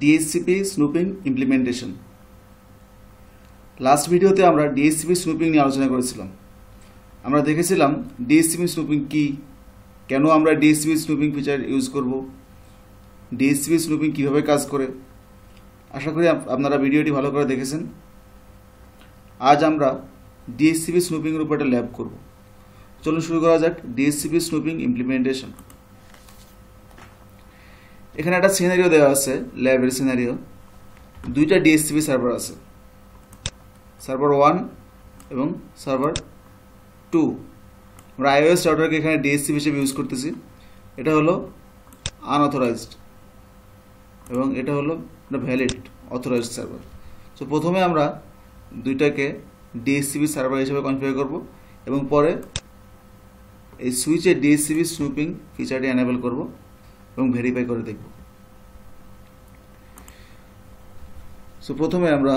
DSCP snooping implementation. Last ভিডিওতে আমরা DSCP snooping নিয়ে আলোচনা করেছিলাম। আমরা দেখেছিলাম ডিএসসিপি স্নুপিং কি, কেন আমরা ডিএসসিপি স্নুপিং ফিচার ইউজ করব, ডিএসসিপি স্নুপিং কিভাবে কাজ করে। আশা করি আপনারা ভিডিওটি ভালো করে দেখেছেন। আজ আমরা ডিএসসিপি স্নুপিং এর উপর একটা ল্যাব করব। চলুন শুরু করা যাক ডিএসসিপি স্নুপিং ইমপ্লিমেন্টেশন। এখানে একটা সিনারিও দেওয়া আছে, ল্যাবের সিনারিও। দুইটা ডিএসসিপি সার্ভার আছে, সার্ভার 1 এবং সার্ভার 2। আমরা আইওএস রাউটারকে এখানে ডিএসসিপি হিসেবে ইউজ করতেছি। এটা হলো আনঅথরাইজড এবং এটা হলো ভ্যালিড অথরাইজড সার্ভার। সো প্রথমে আমরা দুইটাকে ডিএসসিপি সার্ভার হিসেবে কনফিগার করব এবং পরে এই সুইচে ডিএসসিপি স্নুপিং ফিচারটি এনেবল করব এবং ভেরিফাই করে দেখব। সো প্রথমে আমরা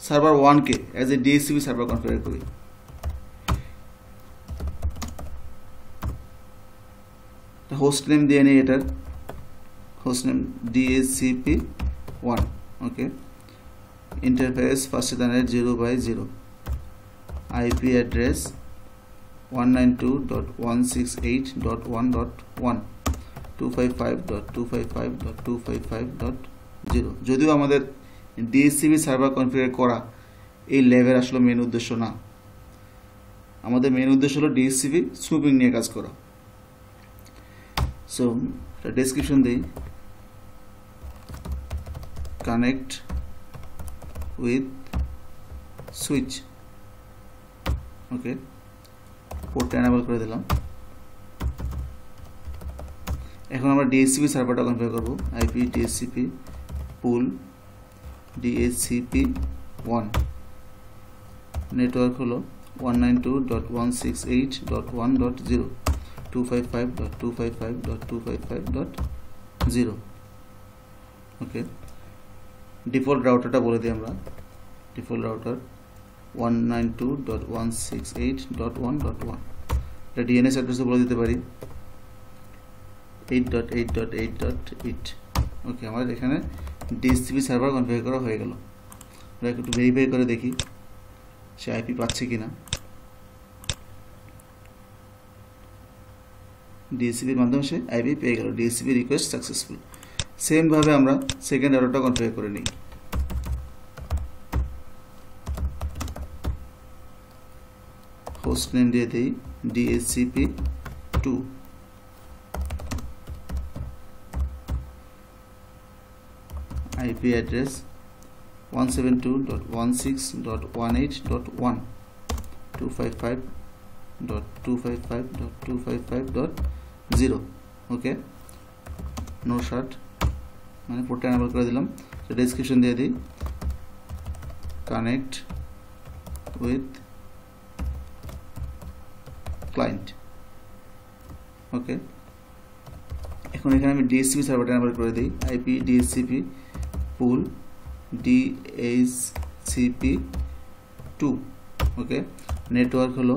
সার্ভার 1 কে as a DHCP server configure করি। হোস্ট নেম দিয়ে নিই, এটার host name DHCP1। Okay, interface fast ethernet 0/0, IP address 192.168.1.1 255.255.255.0। যদিও আমাদের ডিএসসিপি সার্ভার কনফিগার করা এই ল্যাবের আসলে মেন উদ্দেশ্য না, আমাদের মেন উদ্দেশ্য হলো ডিএসসিপি স্নুপিং নিয়ে কাজ করা। সো ডেসক্রিপশন দিই, কানেক্ট উইথ সুইচ। ওকে, পোর্টটা এনেবল করে দিলাম। এখন আমরা ডিএসসিপি সার্ভারটা কনফিগার করব। IP DHCP pool DHCP1, network হলো 192.168.1.0 255.255.255.0। ওকে, ডিফল্ট রাউটারটা বলে দিই আমরা। Default router 192.168.1.1। এটা DNS অ্যাড্রেসও বলে দিতে পারি 8.8.8.8। ওকে, আমাদের এখানে ডিএসসিপি সার্ভার কনফিগার করা হয়ে গেল। আমরা একটু ভেরিফাই করে দেখি সে আইপি পাচ্ছে কিনা। ডিএসসিপির মাধ্যমে সে আইপি পেয়ে গেল, ডিএসসিপি রিকোয়েস্ট সাকসেসফুল। সেম ভাবে আমরা সেকেন্ড রাউটারটা কনফিগার করে নিই। হোস্ট নেম দিয়ে দেই DHCP2, IP অ্যাড্রেস 172.16.18.1 255.255.255.0। ওকে, নো শার্ট মানে পোর্টটা এনেবল করে দিলাম। তো ডেসক্রিপশন দিয়ে দিই, কানেক্ট উইথ ক্লায়েন্ট। ওকে, এখন এখানে আমি ডিএসসিপি সার্ভারটা এনেবল করে দিই। IP DHCP পুল DHCP2। ওকে, নেটওয়ার্ক হলো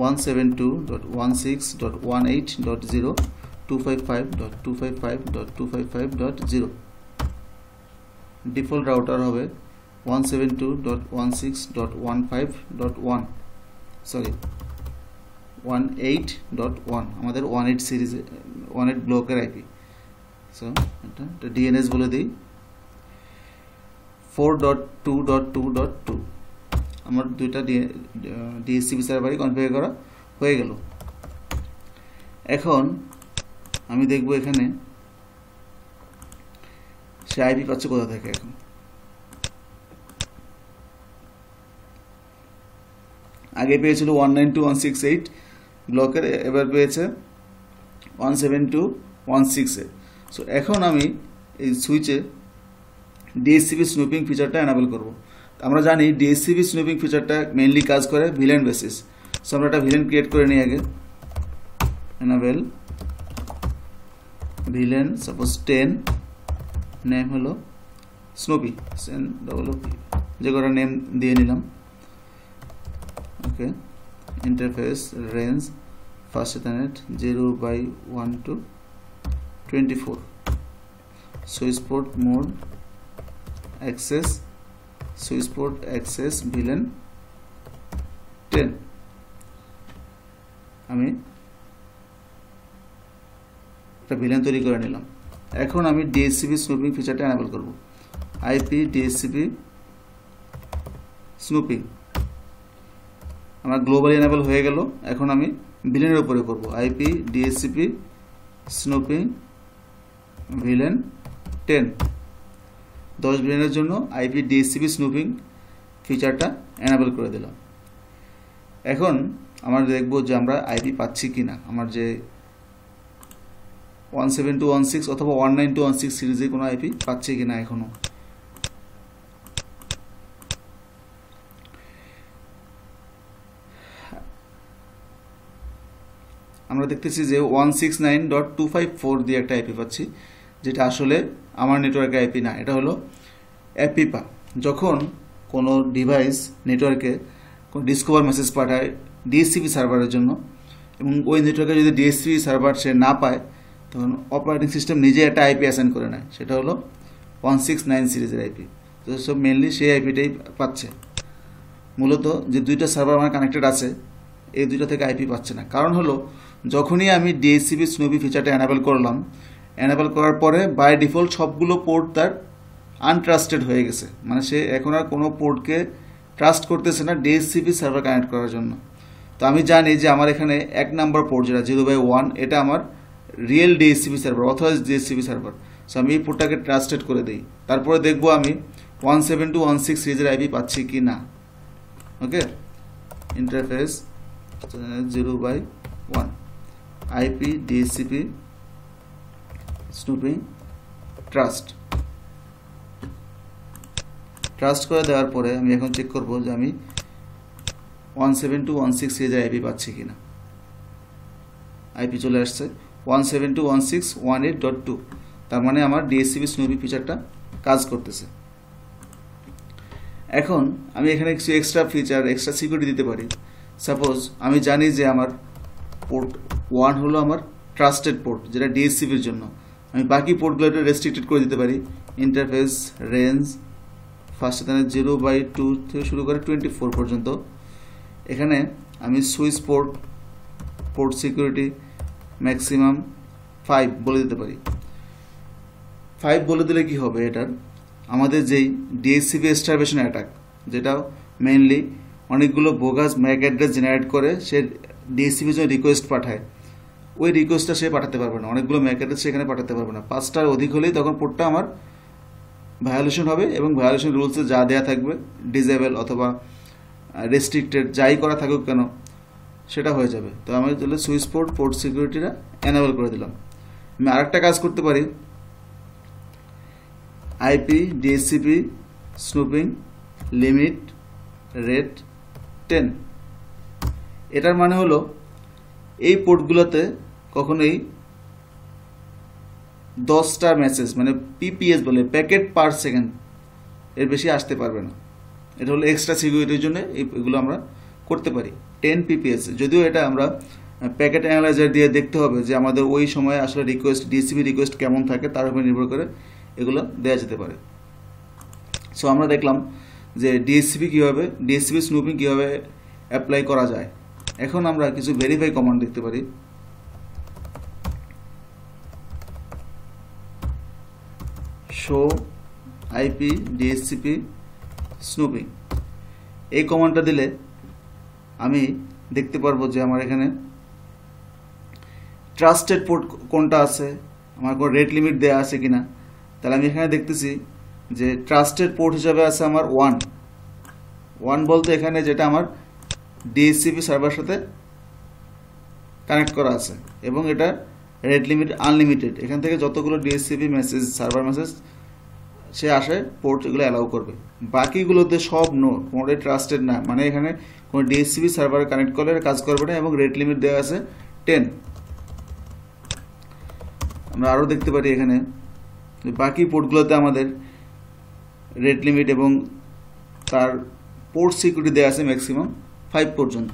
172.16.18.0 255.255.255.0। ডিফল্ট রাউটার হবে 172.16.15.1 সরি 18.1, আমাদের 18 সিরিজ 18 ব্লকের আইপি। সো এটা DNS বলে দিই 4.2.2.2। আমার দুইটা ডিএসসিপি সার্ভারই কনফিগার করা হয়ে গেল। এখন আমি দেখব এখানে সে আইপি পাচ্ছে কোথা থেকে। এখন আগে পেয়েছিল 192.168 ব্লকের, এবার পেয়েছে 172.168। সো এখন আমি এই সুইচে ডিএসসিপি স্নুপিং ফিচারটা এনেবল করব। আমরা জানি ডিএসসিপি স্নুপিং ফিচারটা মেইনলি কাজ করে ভিলেন বেসিস। সো আমরা একটা ভিলেন ক্রিয়েট করে নিই আগে। এনেবল ভিলেন, সাপোজ 10, নেম হলো স্নুপি, যে কটা নেম দিয়ে নিলাম। Okay, interface range fast ethernet 0/1 to 24 switch port mode access switch port access VLAN 10 আমি একটা ভিলেন তৈরি করে নিলাম। এখন আমি ডিএসসিপি স্নুপিং ফিচারটা এনেবল করব। আইপি ডিএসসিপি স্নুপিং আমার গ্লোবালি এনেবল হয়ে গেল। এখন আমি ভিলেনের উপরে করব। আইপি ডিএসসিপি স্নুপিং ভিলেন 10 10 ভিলেনের জন্য আইপি ডিএসসিপি স্নুপিং ফিচারটা এনেবল করে দিলাম। এখন আমরা দেখব যে আমরা আইপি পাচ্ছি কিনা। আমার যে 172.168 অথবা 192.168 সিরিজে কোনো আইপি পাচ্ছি কিনা এখনো। আমরা দেখতেছি যে 169.254 দিয়ে একটা আইপি পাচ্ছি, যেটা আসলে আমার নেটওয়ার্কের আইপি না, এটা হলো অ্যাপিপা। যখন কোনো ডিভাইস নেটওয়ার্কে কোনো ডিসকভার মেসেজ পাঠায় ডিএসসিপি সার্ভারের জন্য এবং ওই নেটওয়ার্কে যদি ডিএসসিপি সার্ভার সে না পায়, তখন অপারেটিং সিস্টেম নিজে একটা আইপি অ্যাসাইন করে নেয়, সেটা হলো 169 সিরিজের আইপি। তো সব মেনলি সেই আইপিটাই পাচ্ছে। মূলত যে দুইটা সার্ভার আমার কানেক্টেড আছে, এই দুইটা থেকে আইপি পাচ্ছে না। কারণ হলো যখনই আমি ডিএসসিপি স্নুপি ফিচারটা এনেবল করলাম, এনেবল করার পরে বাই ডিফল্ট সবগুলো পোর্ট তার আনট্রাস্টেড হয়ে গেছে, মানে সে এখন আর কোনো পোর্টকে ট্রাস্ট করতেছে না ডিএসসিপি সার্ভার কানেক্ট করার জন্য। তো আমি জানি যে আমার এখানে 1 নম্বর পোর্ট যেটা 0/1, এটা আমার real DHCP server, authorize DHCP server. So আমি এই পোর্টটাকে ট্রাস্টেড করে দিই। তারপরে দেখবো আমি 172.168 সিরিজের আইপি পাচ্ছি কি না। Okay, interface 0/1 IP DHCP snooping trust করে দেওয়ার পরে আমি এখন চেক করব যে আমি 172.168 সিরিজের আইপি পাচ্ছি কিনা। আইপি চলে আসছে 172.168.1.8.2, তার মানে আমার ডিএসসিপি স্নুপি ফিচারটা কাজ করতেছে। এখন আমি এখানে কিছু এক্সট্রা ফিচার, এক্সট্রা সিকিউরিটি দিতে পারি। সাপোজ আমি জানি যে আমার পোর্ট 1 হলো আমার ট্রাস্টেড পোর্ট, যেটা ডিএসসিপির জন্য। আমি বাকি পোর্টগুলোটা রেস্ট্রিক্টেড করে দিতে পারি। ইন্টারফেস রেঞ্জ ফার্স্ট 0/2 থেকে শুরু করে 24 পর্যন্ত। এখানে আমি সুইচ পোর্ট সিকিউরিটি ম্যাক্সিমাম 5 বলে দিতে পারি। 5 বলে দিলে কি হবে, এটার আমাদের যেই ডিএসসিপি স্টারভেশন অ্যাটাক, যেটা মেইনলি অনেকগুলো বোগাস ম্যাক অ্যাড্রেস জেনারেট করে সে ডিএসসিপির জন্য রিকোয়েস্ট পাঠায়, ওই রিকোয়েস্টটা সে পাঠাতে পারবে না। অনেকগুলো ম্যাক অ্যাড্রেস সেখানে পাঠাতে পারবে না। 5টার অধিক হলেই তখন পোর্টটা আমার ভায়োলেশন হবে এবং ভায়োলেশন রুলসে যা দেওয়া থাকবে ডিসেবল অথবা রেস্ট্রিক্টেড যাই করা থাকুক কেন সেটা হয়ে যাবে। তো আমি তাহলে সুইচ পোর্ট সিকিউরিটিটা এনেবল করে দিলাম। আমি আরেকটা কাজ করতে পারি, IP DHCP snooping limit rate 10। এটার মানে হলো এই পোর্টগুলোতে কখনোই 10টা মেসেজ, মানে পিপিএস বলে প্যাকেট পার সেকেন্ড, এর বেশি আসতে পারবে না। এটা হলো এক্সট্রা সিকিউরিটির জন্য এগুলো আমরা করতে পারি। 10 পিপিএস, যদিও এটা আমরা প্যাকেট অ্যানালাইজার দিয়ে দেখতে হবে যে আমাদের ওই সময় আসলে রিকোয়েস্ট ডিএসসিপি রিকোয়েস্ট কেমন থাকে, তার উপর নির্ভর করে এগুলো দেওয়া যেতে পারে। সো আমরা দেখলাম যে ডিএসসিপি স্নুপিং কীভাবে অ্যাপ্লাই করা যায়। এখন আমরা কিছু ভেরিফাই কমান্ড দেখতে পারি। শো আইপি ডিএসসিপি স্নুপিং, এই কমান্ডটা দিলে আমি দেখতে পারবো যে আমার এখানে ট্রাস্টেড পোর্ট কোনটা আছে, আমার কোনো রেট লিমিট দেওয়া আছে কিনা। তাহলে আমি এখানে দেখতেছি যে ট্রাস্টেড পোর্ট হিসাবে আছে আমার 1 বলতে এখানে যেটা আমার ডিএসসিপি সার্ভারের সাথে কানেক্ট করা আছে এবং এটা রেট লিমিট আনলিমিটেড। এখান থেকে যতগুলো ডিএসসিপি মেসেজ সার্ভার মেসেজ সে আসে পোর্ট এগুলো অ্যালাউ করবে। বাকিগুলোতে সব কোনোটাই ট্রাস্টেড না, মানে এখানে কোনো ডিএসসিপি সার্ভারে কানেক্ট করলে কাজ করবে না এবং রেট লিমিট দেওয়া আছে 10। আমরা আরও দেখতে পারি এখানে বাকি পোর্টগুলোতে আমাদের রেট লিমিট এবং তার পোর্ট সিকিউরিটি দেওয়া আছে ম্যাক্সিমাম 5 পর্যন্ত,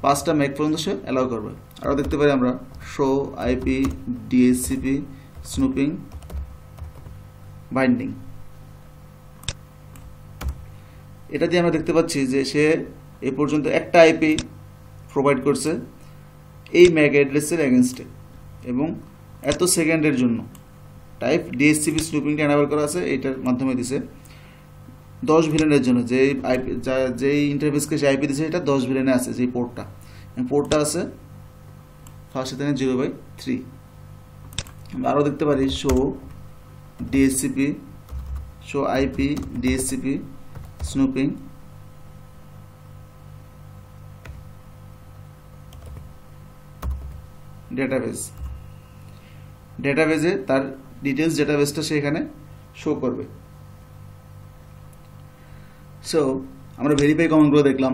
5টা ম্যাক পর্যন্ত সে অ্যালাউ করবে। আরও দেখতে পারি আমরা show IP DHCP snooping binding. এটা দিয়ে আমরা দেখতে পাচ্ছি যে সে এ পর্যন্ত একটা আইপি প্রোভাইড করছে এই ম্যাক অ্যাড্রেসের এগেনস্টে এবং এত সেকেন্ডের জন্য। টাইপ ডিএসসিপি স্নুপিংটা এনাবেল করা আছে, এটার মাধ্যমে দিছে 10 ভিলেনের জন্য। যেই ইন্টারফেসকে সে আইপি দিছে এটা 10 ভিলেনে আছে, যেই পোর্টটা আছে ফার্স্ট 0/3। আমরা আরও দেখতে পারি show DHCP show IP DHCP snooping ডেটাবেজে তার ডিটেলস ডেটাবেসটা সে এখানে শো করবে। সো আমরা ভেরিফাই কমান্ডগুলো দেখলাম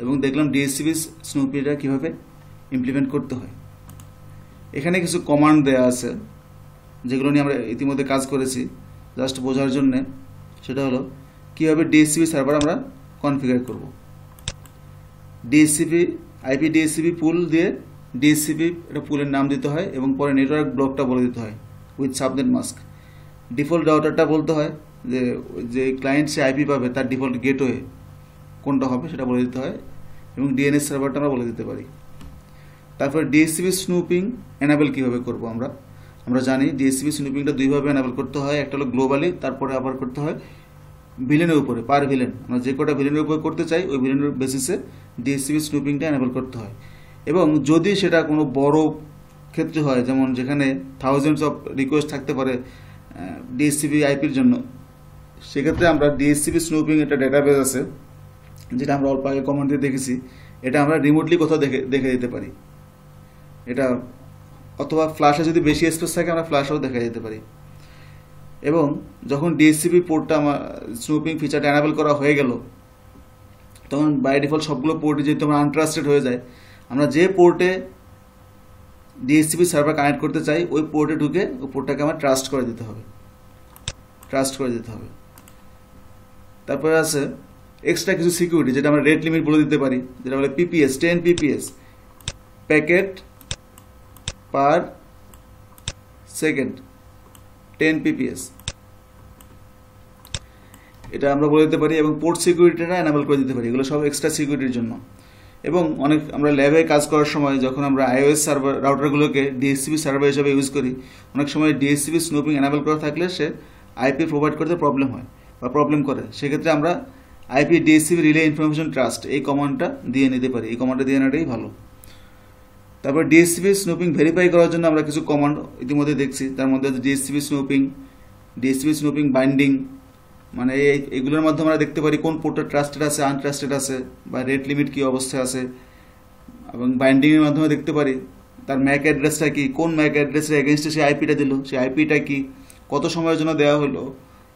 এবং দেখলাম ডিএসসিপি স্নুপিটা কীভাবে ইমপ্লিমেন্ট করতে হয়। এখানে কিছু কমান্ড দেওয়া আছে যেগুলো নিয়ে আমরা ইতিমধ্যে কাজ করেছি, জাস্ট বোঝার জন্যে। সেটা হলো কীভাবে ডিএসসিপি সার্ভার আমরা কনফিগার করব। ডিএসসিপি আইপি ডিএসসিপি পুল দিয়ে ডিএসসিপি এটা পুলের নাম দিতে হয় এবং পরে নেটওয়ার্ক ব্লকটা বলে দিতে হয় উইথ সাবনেট মাস্ক। ডিফল্ট রাউটারটা বলতে হয় যে ক্লায়েন্ট সে আইপি পাবে তার ডিফল্ট গেটওয়ে কোনটা হবে সেটা বলে দিতে হয় এবং ডিএনএস সার্ভারটা আমরা বলে দিতে পারি। তারপর ডিএসসিপি স্নুপিং এনাবেল কীভাবে করব আমরা জানি ডিএসসিপি স্নুপিংটা দুইভাবে এনাবেল করতে হয়। একটা হলো গ্লোবালি, তারপরে আবার করতে হয় ভিলেনের উপরে, পার ভিলেন। আমরা যে কটা ভিলেনের উপরে করতে চাই ওই ভিলেনের বেসিসে ডিএসসিপি স্নুপিংটা এনাবেল করতে হয়। এবং যদি সেটা কোনো বড় ক্ষেত্রে হয়, যেমন যেখানে থাউজেন্ডস অফ রিকোয়েস্ট থাকতে পারে ডিএসসিপি আইপির জন্য, সেক্ষেত্রে আমরা ডিএসসিপি স্নুপিং একটা ডেটাবেস আছে যেটা আমরা অল্প আগে কমান্ড দিয়ে দেখেছি, এটা আমরা রিমোটলি কোথাও দেখে দিতে পারি। এটা অথবা ফ্ল্যাশে যদি বেশি স্পেস থাকে আমরা ফ্ল্যাশেও দেখা যেতে পারি। এবং যখন ডিএসসিপি পোর্টটা আমার স্নুপিং ফিচারটা এনাবেল করা হয়ে গেল, তখন বাই ডিফল্ট সবগুলো পোর্টে যেহেতু আমরা আনট্রাস্টেড হয়ে যায়, আমরা যে পোর্টে ডিএসসিপি সার্ভার কানেক্ট করতে চাই ওই পোর্টে ঢুকে ওই পোর্টটাকে আমার ট্রাস্ট করে দিতে হবে। তারপরে আছে এক্সট্রা কিছু সিকিউরিটি, যেটা আমরা রেট লিমিট বলে দিতে পারি, যেটা বলে PPS 10 PPS packet per second 10 PPS, এটা আমরা বলে দিতে পারি। এবং পোর্ট সিকিউরিটিটা এনাবেল করে দিতে পারি। এগুলো সব এক্সট্রা সিকিউরিটির জন্য। এবং আমরা ল্যাবে কাজ করার সময় যখন আমরা আইওএস সার্ভার রাউটারগুলোকে ডিএসসিপি সার্ভার হিসেবে ইউজ করি, অনেক সময় ডিএসসিপি স্নুপিং এনাবেল করা থাকলে সে আইপি প্রোভাইড করতে প্রবলেম করে। সেক্ষেত্রে আমরা IP DSCP relay information trust এই কমান্ডটা দিয়ে নিতে পারি। এই কমান্ডটা দিয়ে নেওয়াটাই ভালো। তারপর ডিএসসিপি স্নুপিং ভেরিফাই করার জন্য আমরা কিছু কমান্ড ইতিমধ্যে দেখছি। তার মধ্যে ডিএসসিপি স্নুপিং বাইন্ডিং, মানে এইগুলোর মাধ্যমে আমরা দেখতে পারি কোন পোর্টটা ট্রাস্টেড আছে আনট্রাস্টেড আছে বা রেট লিমিট কী অবস্থায় আছে। এবং বাইন্ডিংয়ের মাধ্যমে দেখতে পারি তার ম্যাক অ্যাড্রেসটা কি, কোন ম্যাক অ্যাড্রেসের এগেনস্টে সে আইপিটা দিল, সেই আইপিটা কি, কত সময়ের জন্য দেওয়া হলো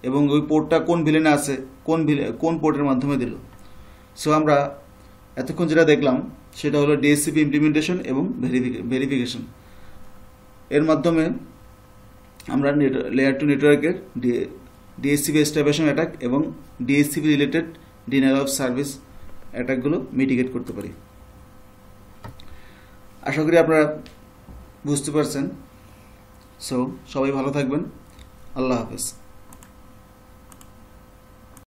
এবং ওই পোর্টটা কোন ভিলেনে আছে, কোন পোর্টের মাধ্যমে দিল। সো আমরা এতক্ষণ যেটা দেখলাম সেটা হলো ডিএসসিপি ইমপ্লিমেন্টেশন এবং ভেরিফিকেশন। এর মাধ্যমে আমরা লেয়ার 2 নেটওয়ার্কের ডিএসসিপি এস্টাবলিশন অ্যাটাক এবং DHCP related denial of service অ্যাটাকগুলো মিটিগেট করতে পারি। আশা করি আপনারা বুঝতে পারছেন। সো সবাই ভালো থাকবেন। আল্লাহ হাফেজ।